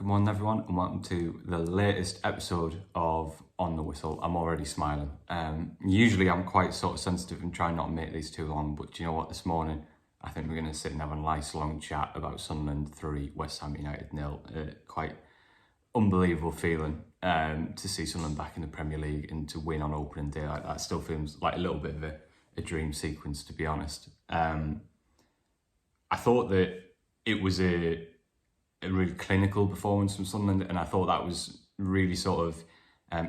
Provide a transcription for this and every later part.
Good morning everyone and welcome to the latest episode of On The Whistle. I'm already smiling. Usually I'm quite sort of sensitive and try not to make these too long, but do you know what, this morning I think we're going to sit and have a nice long chat about Sunderland 3, West Ham United 0. Quite unbelievable feeling to see Sunderland back in the Premier League and to win on opening day like that. Still feels like a little bit of a dream sequence, to be honest. I thought that it was a really clinical performance from Sunderland, and I thought that was really sort of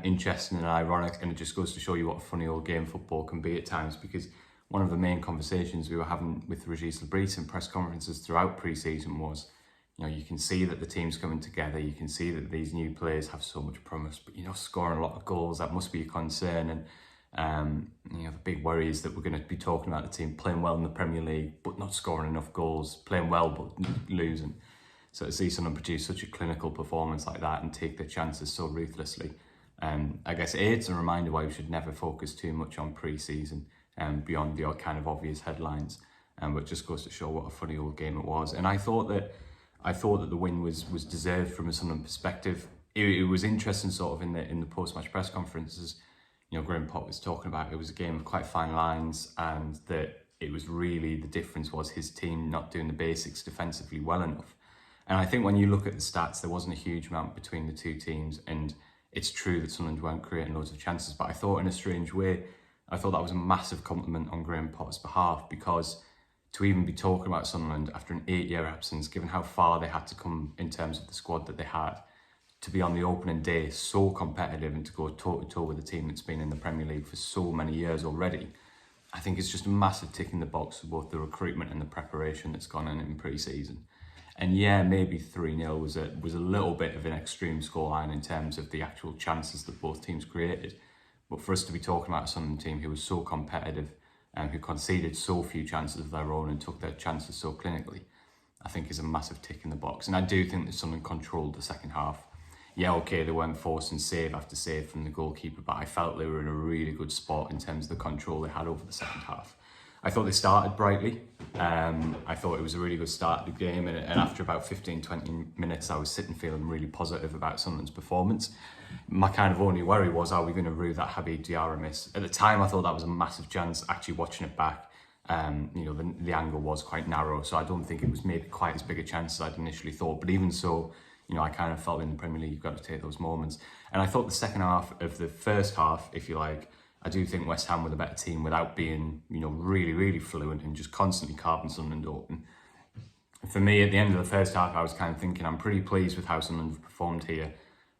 interesting and ironic, and it just goes to show you what a funny old game football can be at times, because one of the main conversations we were having with Régis Le Bris in press conferences throughout pre-season was, you know, you can see that the team's coming together, you can see that these new players have so much promise, but, you know, scoring a lot of goals, that must be a concern. And you know, the big worry is that we're going to be talking about the team playing well in the Premier League but not scoring enough goals, playing well but losing. So to see someone produce such a clinical performance like that and take their chances so ruthlessly, I guess it's a reminder why we should never focus too much on pre-season beyond the kind of obvious headlines. But it just goes to show what a funny old game it was. And I thought that the win was deserved from a Sunderland perspective. It was interesting, sort of in the post-match press conferences. You know, Graham Potter was talking about it was a game of quite fine lines, and that it was really the difference was his team not doing the basics defensively well enough. And I think when you look at the stats, there wasn't a huge amount between the two teams, and it's true that Sunderland weren't creating loads of chances, but I thought in a strange way, I thought that was a massive compliment on Graham Potter's behalf, because to even be talking about Sunderland after an 8-year absence, given how far they had to come in terms of the squad that they had, to be on the opening day so competitive and to go toe-to-toe with a team that's been in the Premier League for so many years already, I think it's just a massive tick in the box for both the recruitment and the preparation that's gone in pre-season. And yeah, maybe 3-0 was a little bit of an extreme scoreline in terms of the actual chances that both teams created. But for us to be talking about a Sunderland team who was so competitive and who conceded so few chances of their own and took their chances so clinically, I think is a massive tick in the box. And I do think that Sunderland controlled the second half. Yeah, okay, they weren't forcing save after save from the goalkeeper, but I felt they were in a really good spot in terms of the control they had over the second half. I thought they started brightly. I thought it was a really good start to the game, and after about 15-20 minutes I was sitting feeling really positive about Sunderland's performance. My kind of only worry was, are we going to rue that Habib Diarra miss? At the time I thought that was a massive chance. Actually watching it back, you know, the angle was quite narrow, so I don't think it was maybe quite as big a chance as I'd initially thought. But even so, you know, I kind of felt in the Premier League you've got to take those moments. And I thought the second half of the first half, if you like, I do think West Ham were the better team without being, you know, really, really fluent and just constantly carving Sunderland open. For me, at the end of the first half, I was kind of thinking I'm pretty pleased with how Sunderland have performed here.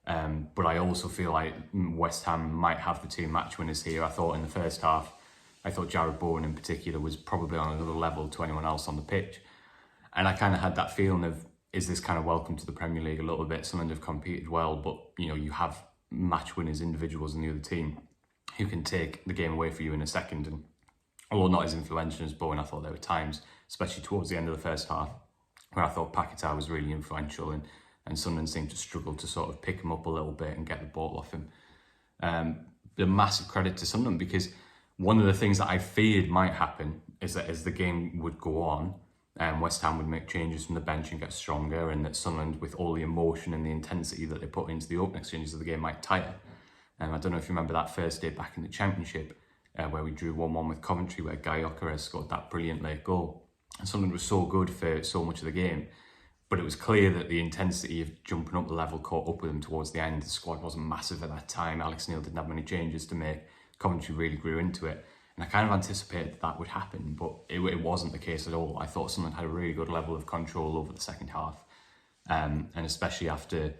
But I also feel like West Ham might have the two match winners here. I thought in the first half, I thought Jared Bowen in particular was probably on another level to anyone else on the pitch. And I kind of had that feeling of, is this kind of welcome to the Premier League a little bit? Sunderland have competed well, but, you know, you have match winners, individuals in the other team who can take the game away for you in a second. And although not as influential as Bowen, I thought there were times, especially towards the end of the first half, where I thought Paquetá was really influential, and Sunderland seemed to struggle to sort of pick him up a little bit and get the ball off him. But a massive credit to Sunderland, because one of the things that I feared might happen is that as the game would go on, West Ham would make changes from the bench and get stronger, and that Sunderland, with all the emotion and the intensity that they put into the opening exchanges of the game, might tire. I don't know if you remember that first day back in the Championship where we drew 1-1 with Coventry, where Guy Ocares scored that brilliant late goal. And Sunderland was so good for so much of the game, but it was clear that the intensity of jumping up the level caught up with them towards the end. The squad wasn't massive at that time. Alex Neil didn't have many changes to make. Coventry really grew into it. And I kind of anticipated that would happen, but it wasn't the case at all. I thought Sunderland had a really good level of control over the second half. And especially after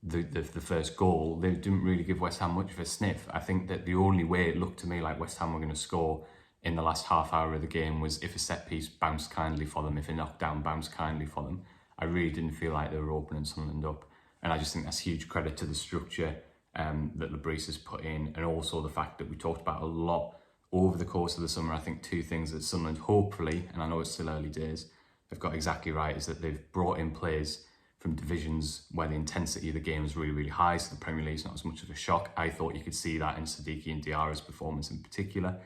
the first goal, they didn't really give West Ham much of a sniff. I think that the only way it looked to me like West Ham were going to score in the last half hour of the game was if a set piece bounced kindly for them, if a knockdown bounced kindly for them. I really didn't feel like they were opening Sunderland up. And I just think that's huge credit to the structure that Le Bris has put in, and also the fact that we talked about a lot over the course of the summer. I think two things that Sunderland hopefully, and I know it's still early days, have got exactly right, is that they've brought in players from divisions where the intensity of the game is really, really high, so the Premier League's not as much of a shock. I thought you could see that in Sadiqi and Diarra's performance in particular,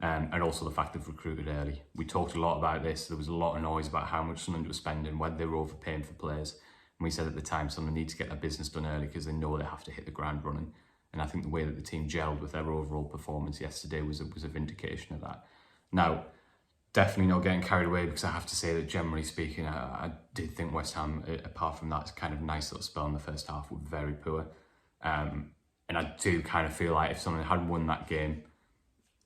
and also the fact they've recruited early. We talked a lot about this. There was a lot of noise about how much Sunderland was spending, whether they were overpaying for players. And we said at the time, Sunderland need to get their business done early because they know they have to hit the ground running. And I think the way that the team gelled with their overall performance yesterday was a vindication of that. Now, definitely not getting carried away, because I have to say that generally speaking, I did think West Ham, apart from that kind of nice little spell in the first half, were very poor. And I do kind of feel like if Sunderland had won that game,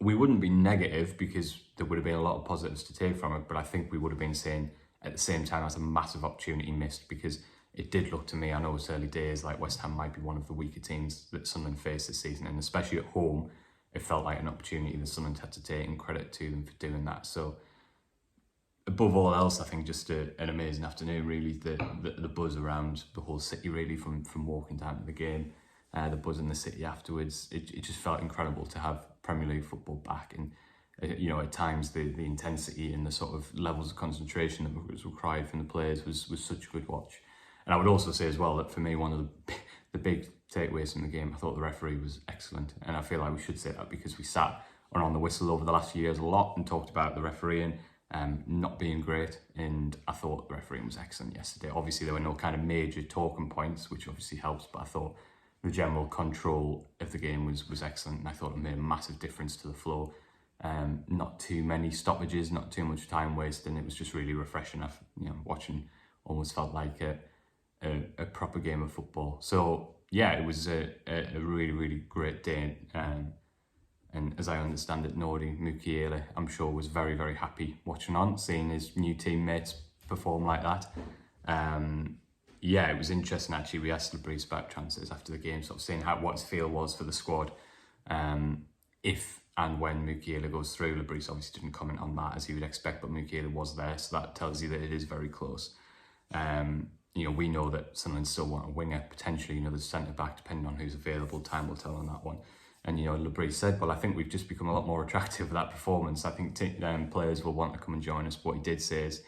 we wouldn't be negative because there would have been a lot of positives to take from it, but I think we would have been saying at the same time that's a massive opportunity missed, because it did look to me, I know it's early days, like West Ham might be one of the weaker teams that Sunderland faced this season, and especially at home, it felt like an opportunity that Sunderland had to take, and credit to them for doing that. So above all else, I think just an amazing afternoon, really. The buzz around the whole city, really, from walking down to the game, the buzz in the city afterwards, it just felt incredible to have Premier League football back. And at times the intensity and the sort of levels of concentration that was required from the players was such a good watch. And I would also say as well that for me, one of the big takeaways from the game, I thought the referee was excellent. And I feel like we should say that because we sat on the whistle over the last few years a lot and talked about the refereeing not being great. And I thought the refereeing was excellent yesterday. Obviously, there were no kind of major talking points, which obviously helps, but I thought the general control of the game was excellent. And I thought it made a massive difference to the flow. Not too many stoppages, not too much time wasted, and it was just really refreshing. Watching almost felt like a proper game of football. So yeah, it was a really, really great day. And as I understand it, Nordi Mukiele, I'm sure, was very, very happy watching on, seeing his new teammates perform like that. It was interesting actually. We asked Le Bris about transfers after the game, sort of saying what his feel was for the squad. If and when Mukiele goes through, Le Bris obviously didn't comment on that as you would expect, but Mukiele was there, so that tells you that it is very close. We know that Sunderland still want a winger, potentially, the centre-back, depending on who's available. Time will tell on that one. And, Le Bris said, well, I think we've just become a lot more attractive with that performance. I think players will want to come and join us. What he did say is,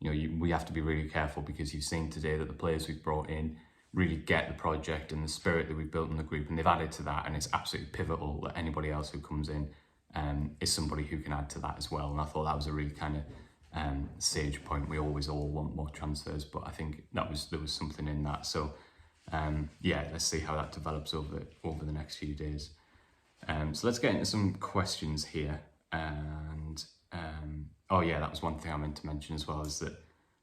we have to be really careful, because you've seen today that the players we've brought in really get the project and the spirit that we've built in the group, and they've added to that, and it's absolutely pivotal that anybody else who comes in is somebody who can add to that as well. And I thought that was a really kind of sage point. We always all want more transfers, but I think there was something in that. So let's see how that develops over the next few days. So let's get into some questions here. And that was one thing I meant to mention as well, is that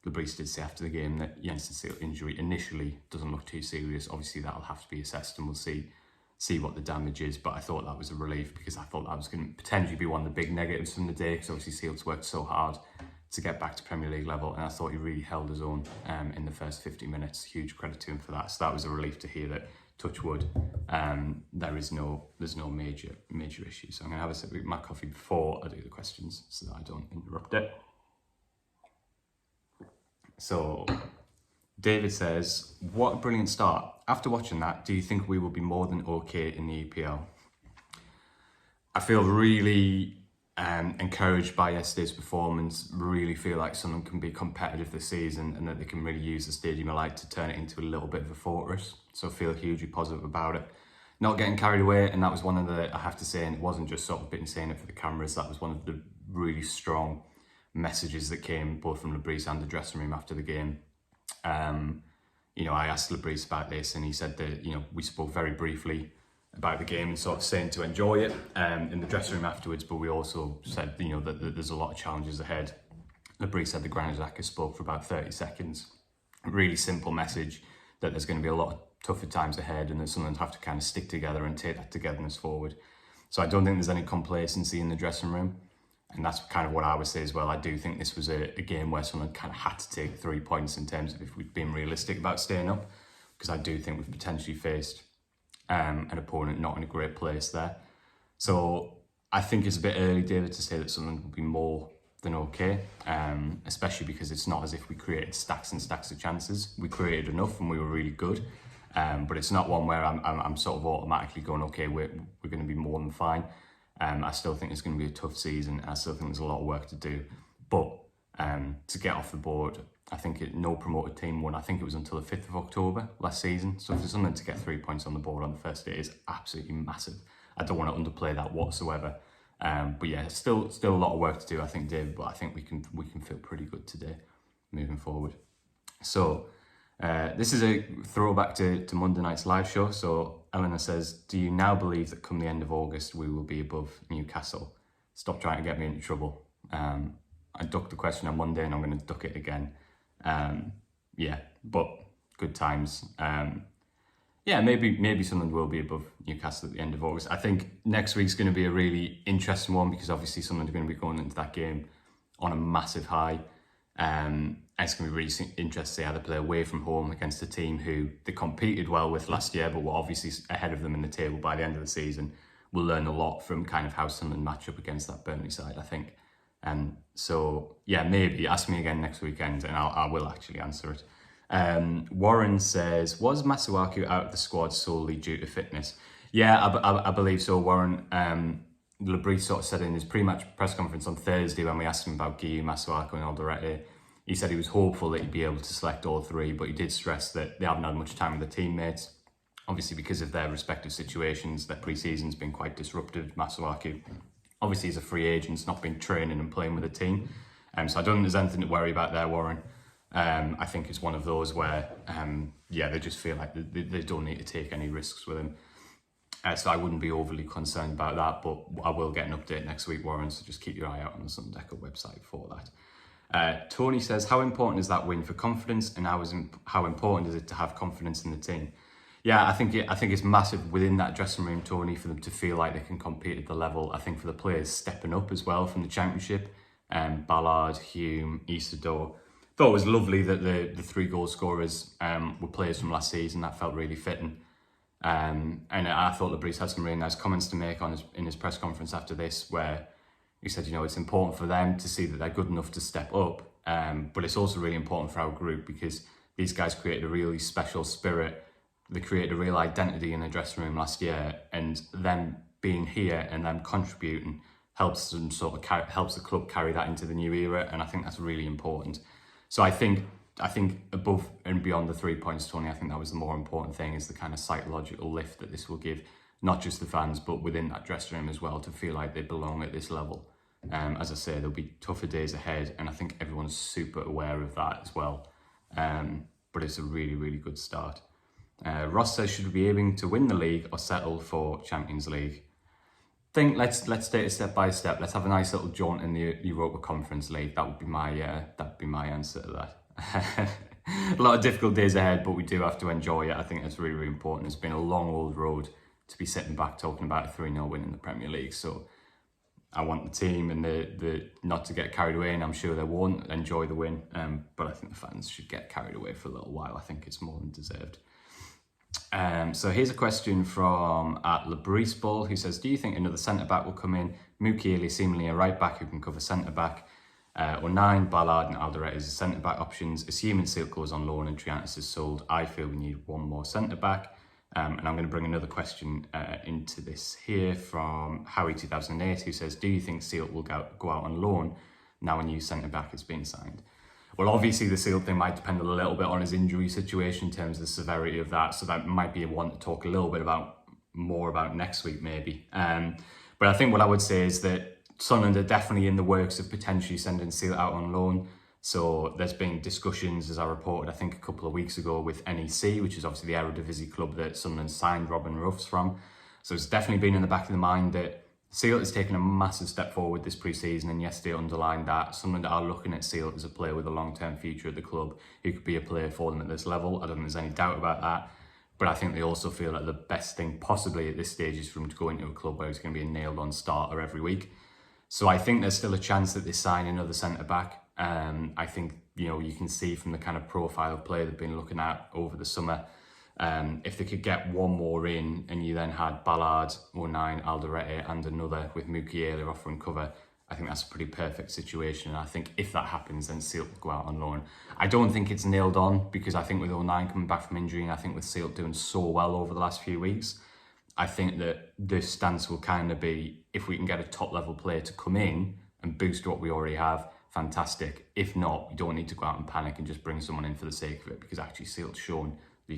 Le Bris did say after the game that Jensen's injury initially doesn't look too serious. Obviously that'll have to be assessed, and we'll see what the damage is, but I thought that was a relief, because I thought that was going to potentially be one of the big negatives from the day, because obviously Seals worked so hard to get back to Premier League level, and I thought he really held his own in the first 50 minutes. Huge credit to him for that. So that was a relief to hear that, touch wood, there's no major issues. So I'm going to have a sip of my coffee before I do the questions so that I don't interrupt it. So David says, what a brilliant start. After watching that, do you think we will be more than okay in the EPL? I feel really encouraged by yesterday's performance. Really feel like Sunderland can be competitive this season, and that they can really use the Stadium of Light to turn it into a little bit of a fortress. So I feel hugely positive about it. Not getting carried away, and that was one of the, I have to say, and it wasn't just sort of been saying it for the cameras, that was one of the really strong messages that came both from Le Bris and the dressing room after the game. I asked Le Bris about this, and he said that, we spoke very briefly about the game and sort of saying to enjoy it in the dressing room afterwards, but we also said, that there's a lot of challenges ahead. Le Bris said the Granadaka spoke for about 30 seconds. A really simple message that there's going to be a lot of tougher times ahead, and that Sunderland have to kind of stick together and take that togetherness forward. So I don't think there's any complacency in the dressing room. And that's kind of what I would say as well. I do think this was a game where Sunderland kind of had to take 3 points in terms of if we've been realistic about staying up, because I do think we've potentially faced an opponent not in a great place there. So I think it's a bit early, David, to say that Sunderland will be more than okay, especially because it's not as if we created stacks and stacks of chances. We created enough and we were really good, but it's not one where I'm sort of automatically going, okay, we're going to be more than fine. I still think it's going to be a tough season. I still think there's a lot of work to do. But to get off the board, I think no promoted team won. I think it was until the 5th of October last season. So for Sunderland to get 3 points on the board on the first day is absolutely massive. I don't want to underplay that whatsoever. But yeah, still a lot of work to do, I think, David. But I think we can feel pretty good today, moving forward. So This is a throwback to Monday night's live show. So Eleanor says, do you now believe that come the end of August, we will be above Newcastle? Stop trying to get me into trouble. I ducked the question on Monday and I'm going to duck it again. Yeah, but good times. Yeah, maybe Sunderland will be above Newcastle at the end of August. I think next week's going to be a really interesting one because obviously Sunderland are going to be going into that game on a massive high. And it's going to be really interesting to see how they play away from home against a team who they competed well with last year, but were obviously ahead of them in the table by the end of the season. We'll learn a lot from kind of how Sunderland match up against that Burnley side, I think. So yeah, maybe ask me again next weekend and I will actually answer it. Warren says, was Masuaku out of the squad solely due to fitness? Yeah, I believe so, Warren. Le Bris sort of said in his pre-match press conference on Thursday when we asked him about Guiu, Masuaku and Alderete, he said he was hopeful that he'd be able to select all three, but he did stress that they haven't had much time with their teammates. Obviously, because of their respective situations, their pre-season's been quite disrupted. Masuaku, obviously, he's a free agent, he's not been training and playing with the team. So I don't think there's anything to worry about there, Warren. I think it's one of those where, they just feel like they don't need to take any risks with him. So I wouldn't be overly concerned about that, but I will get an update next week, Warren, so just keep your eye out on the Sundecker website for that. Tony says, how important is that win for confidence and how important is it to have confidence in the team? Yeah, I think it's massive within that dressing room, Tony, for them to feel like they can compete at the level. I think for the players stepping up as well from the Championship, Ballard, Hume, Isidore. Thought it was lovely that the three goal scorers were players from last season. That felt really fitting. And I thought Le Bris had some really nice comments to make in his press conference after this, where he said, it's important for them to see that they're good enough to step up, but it's also really important for our group because these guys created a really special spirit. They created a real identity in the dressing room last year, and them being here and them contributing helps them helps the club carry that into the new era, and I think that's really important. So I think above and beyond the 3 points, Tony, I think that was the more important thing, is the kind of psychological lift that this will give, not just the fans, but within that dressing room as well, to feel like they belong at this level. As I say, there'll be tougher days ahead, and I think everyone's super aware of that as well. But it's a really, really good start. Ross says, should we be aiming to win the league or settle for Champions League? I think let's take it step by step. Let's have a nice little jaunt in the Europa Conference League. That would be my answer to that. A lot of difficult days ahead, but we do have to enjoy it. I think that's really, really important. It's been a long old road to be sitting back talking about a 3-0 win in the Premier League. So I want the team and the not to get carried away, and I'm sure they won't enjoy the win. But I think the fans should get carried away for a little while. I think it's more than deserved. So here's a question from Le Bris Ball, who says, do you think another centre-back will come in? Mukiele seemingly a right-back who can cover centre-back. Or 9, Ballard and Alderete as centre-back options. Assuming Silk goes on loan and Triantis is sold, I feel we need one more centre-back. And I'm going to bring another question into this here from Howie2008, who says, do you think Silk will go out on loan now a new centre-back is being signed? Well, obviously the Seal thing might depend a little bit on his injury situation in terms of the severity of that. So that might be one to talk a little bit more about next week, maybe. But I think what I would say is that Sunderland are definitely in the works of potentially sending Seal out on loan. So there's been discussions, as I reported, I think a couple of weeks ago, with NEC, which is obviously the Eredivisie club that Sunderland signed Robin Ruffs from. So it's definitely been in the back of the mind that Seal has taken a massive step forward this pre-season, and yesterday underlined that Sunderland are looking at Seal as a player with a long-term future at the club who could be a player for them at this level. I don't think there's any doubt about that. But I think they also feel that the best thing possibly at this stage is for him to go into a club where he's going to be a nailed-on starter every week. So I think there's still a chance that they sign another centre-back. I think, you can see from the kind of profile of player they've been looking at over the summer, if they could get one more in and you then had Ballard, 09, Alderete and another with Mukiele offering cover, I think that's a pretty perfect situation. And I think if that happens, then Seal will go out on loan. I don't think it's nailed on, because I think with 09 coming back from injury, and I think with Seal doing so well over the last few weeks, I think that the stance will kind of be, if we can get a top level player to come in and boost what we already have, fantastic. If not, you don't need to go out and panic and just bring someone in for the sake of it, because actually Seal's shown that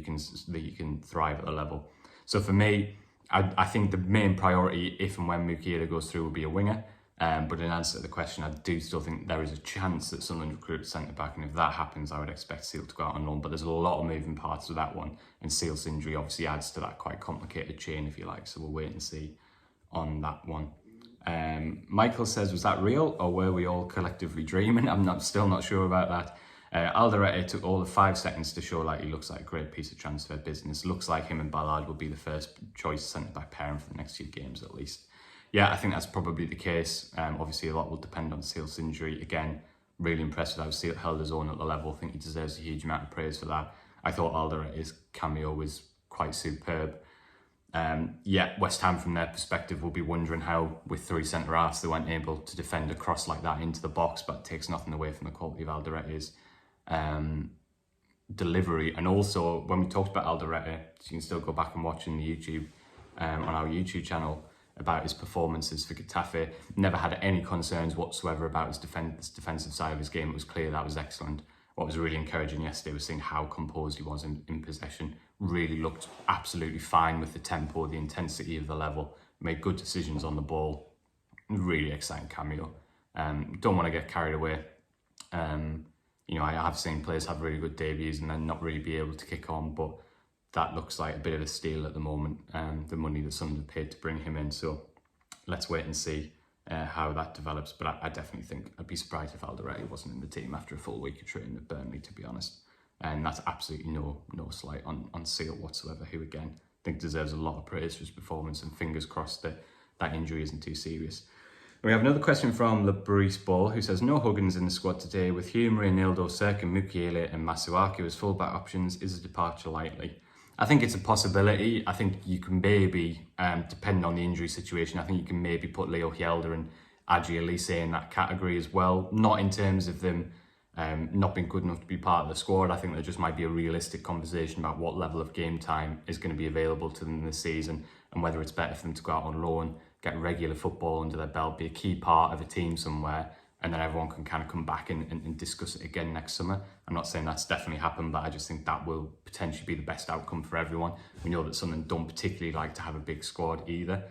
you can thrive at a level. So for me, I think the main priority, if and when Mukiele goes through, will be a winger. But in answer to the question, I do still think there is a chance that Sunderland recruits centre-back, and if that happens, I would expect Seal to go out on loan. But there's a lot of moving parts with that one, and Seal's injury obviously adds to that quite complicated chain, if you like, so we'll wait and see on that one. Michael says, was that real, or were we all collectively dreaming? I'm still not sure about that. Alderete took all of 5 seconds to show like he looks like a great piece of transfer business. Looks like him and Ballard will be the first choice centre-back pairing for the next 2 games at least. Yeah, I think that's probably the case. Obviously, a lot will depend on Seal's injury. Again, really impressed with how Seal held his own at the level. I think he deserves a huge amount of praise for that. I thought Alderete's cameo was quite superb. Yeah, West Ham from their perspective will be wondering how, with 3 centre-halves, they weren't able to defend a cross like that into the box, but it takes nothing away from the quality of Alderete's delivery. And also, when we talked about Alderete, you can still go back and watch in the YouTube, on our YouTube channel, about his performances for Getafe. Never had any concerns whatsoever about his defensive side of his game. It was clear that was excellent. What was really encouraging yesterday was seeing how composed he was in possession. Really looked absolutely fine with the tempo, the intensity of the level. Made good decisions on the ball. Really exciting cameo. Don't want to get carried away. You know, I have seen players have really good debuts and then not really be able to kick on, but that looks like a bit of a steal at the moment, the money that Sunderland paid to bring him in. So let's wait and see how that develops. But I definitely think I'd be surprised if Alderete wasn't in the team after a full week of training at Burnley, to be honest. And that's absolutely no slight on Seal whatsoever, who again I think deserves a lot of praise for his performance, and fingers crossed that that injury isn't too serious. We have another question from Le Bris Ball, who says, no Huggins in the squad today. With Hume, Reynaldo, Serkin, Mukiele and Masuaku as fullback options, is a departure likely? I think it's a possibility. I think you can maybe, depending on the injury situation, I think you can maybe put Leo Hjelde and Adji Elise in that category as well. Not in terms of them not being good enough to be part of the squad. I think there just might be a realistic conversation about what level of game time is going to be available to them this season, and whether it's better for them to go out on loan, get regular football under their belt, be a key part of a team somewhere, and then everyone can kind of come back and discuss it again next summer. I'm not saying that's definitely happened, but I just think that will potentially be the best outcome for everyone. We know that Sunderland don't particularly like to have a big squad either.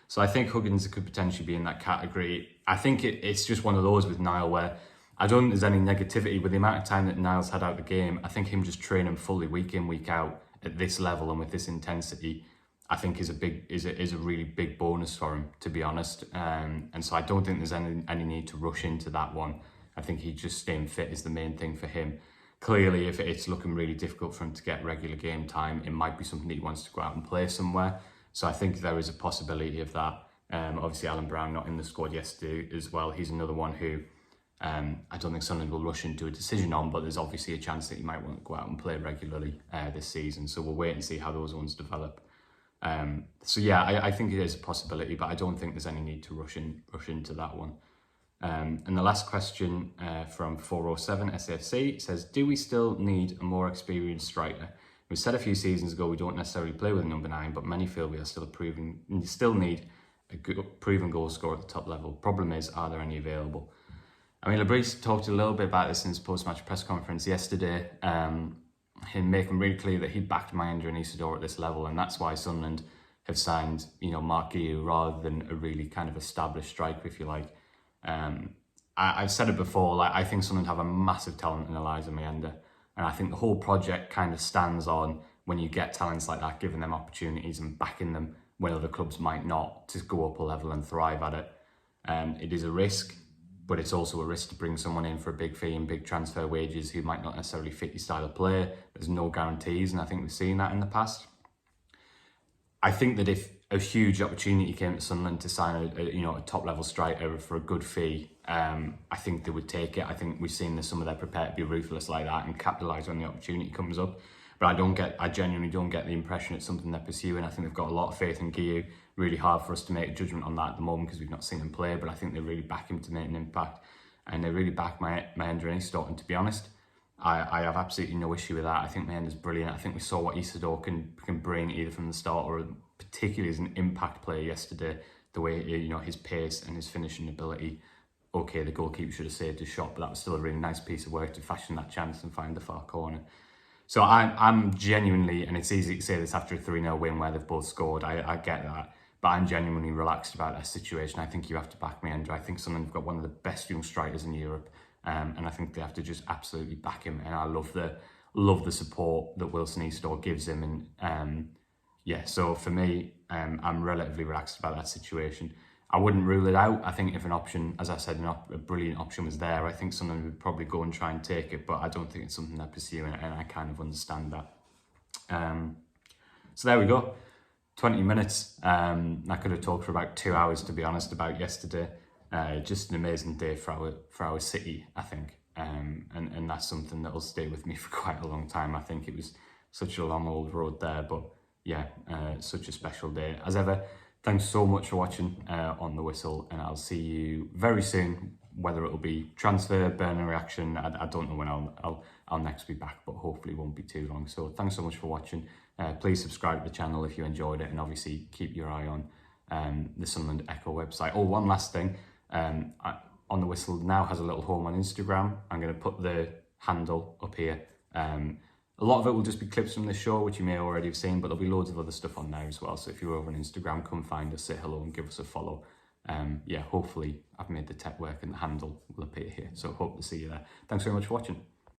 So I think Huggins could potentially be in that category. I think it's just one of those with Niall where I don't think there's any negativity with the amount of time that Niall's had out the game. I think him just training fully week in, week out at this level and with this intensity, I think is a really big bonus for him, to be honest. And so I don't think there's any need to rush into that one. I think he just staying fit is the main thing for him. Clearly, if it's looking really difficult for him to get regular game time, it might be something that he wants to go out and play somewhere. So I think there is a possibility of that. Obviously, Alan Brown not in the squad yesterday as well. He's another one who I don't think Sunderland will rush into a decision on, but there's obviously a chance that he might want to go out and play regularly this season. So we'll wait and see how those ones develop. So yeah, I think it is a possibility, but I don't think there's any need to rush into that one. And the last question from 407 SFC says, do we still need a more experienced striker? We said a few seasons ago we don't necessarily play with a number 9, but many feel we are still need a good, proven goal scorer at the top level. Problem is, are there any available? I mean, Le Bris talked a little bit about this in his post-match press conference yesterday. Him making really clear that he backed Mayenda and Isidore at this level, and that's why Sunderland have signed, Mark Guiu rather than a really kind of established striker, if you like. I've said it before, I think Sunderland have a massive talent in Elijah Mayenda, and I think the whole project kind of stands on when you get talents like that, giving them opportunities and backing them when other clubs might not, to go up a level and thrive at it. It is a risk, but it's also a risk to bring someone in for a big fee and big transfer wages who might not necessarily fit your style of play. There's no guarantees, and I think we've seen that in the past. I think that if a huge opportunity came to Sunderland to sign a top-level striker for a good fee, I think they would take it. I think we've seen that some of them prepared to be ruthless like that and capitalise when the opportunity comes up. But I genuinely don't get the impression it's something they're pursuing. I think they've got a lot of faith in Guiu. Really hard for us to make a judgment on that at the moment because we've not seen him play, but I think they really back him to make an impact, and they really back Mayenda and Isidore. And to be honest, I have absolutely no issue with that. I think Mayenda's brilliant. I think we saw what Isidore can bring either from the start or particularly as an impact player yesterday. The way his pace and his finishing ability. Okay, the goalkeeper should have saved his shot, but that was still a really nice piece of work to fashion that chance and find the far corner. So I'm genuinely, and it's easy to say this after a 3-0 win where they've both scored, I get that, but I'm genuinely relaxed about that situation. I think you have to back me, Andrew. I think Sunderland have got one of the best young strikers in Europe, and I think they have to just absolutely back him. And I love the support that Wilson Eastaugh gives him. And yeah, so for me, I'm relatively relaxed about that situation. I wouldn't rule it out. I think if an option, as I said, a brilliant option was there, I think Sunderland would probably go and try and take it, but I don't think it's something they're pursuing, and I kind of understand that. So there we go. 20 minutes. I could have talked for about 2 hours, to be honest, about yesterday. Just an amazing day for our city, I think. And that's something that will stay with me for quite a long time. I think it was such a long old road there, but yeah, such a special day. As ever, thanks so much for watching On The Whistle, and I'll see you very soon, whether it'll be transfer, burner reaction. I don't know when I'll next be back, but hopefully it won't be too long. So thanks so much for watching. Please subscribe to the channel if you enjoyed it, and obviously keep your eye on the Sunderland Echo website. Oh, one last thing. On The Whistle now has a little home on Instagram. I'm going to put the handle up here. A lot of it will just be clips from the show, which you may already have seen, but there'll be loads of other stuff on there as well. So if you're over on Instagram, come find us, say hello and give us a follow. Yeah, hopefully I've made the tech work and the handle will appear here. So hope to see you there. Thanks very much for watching.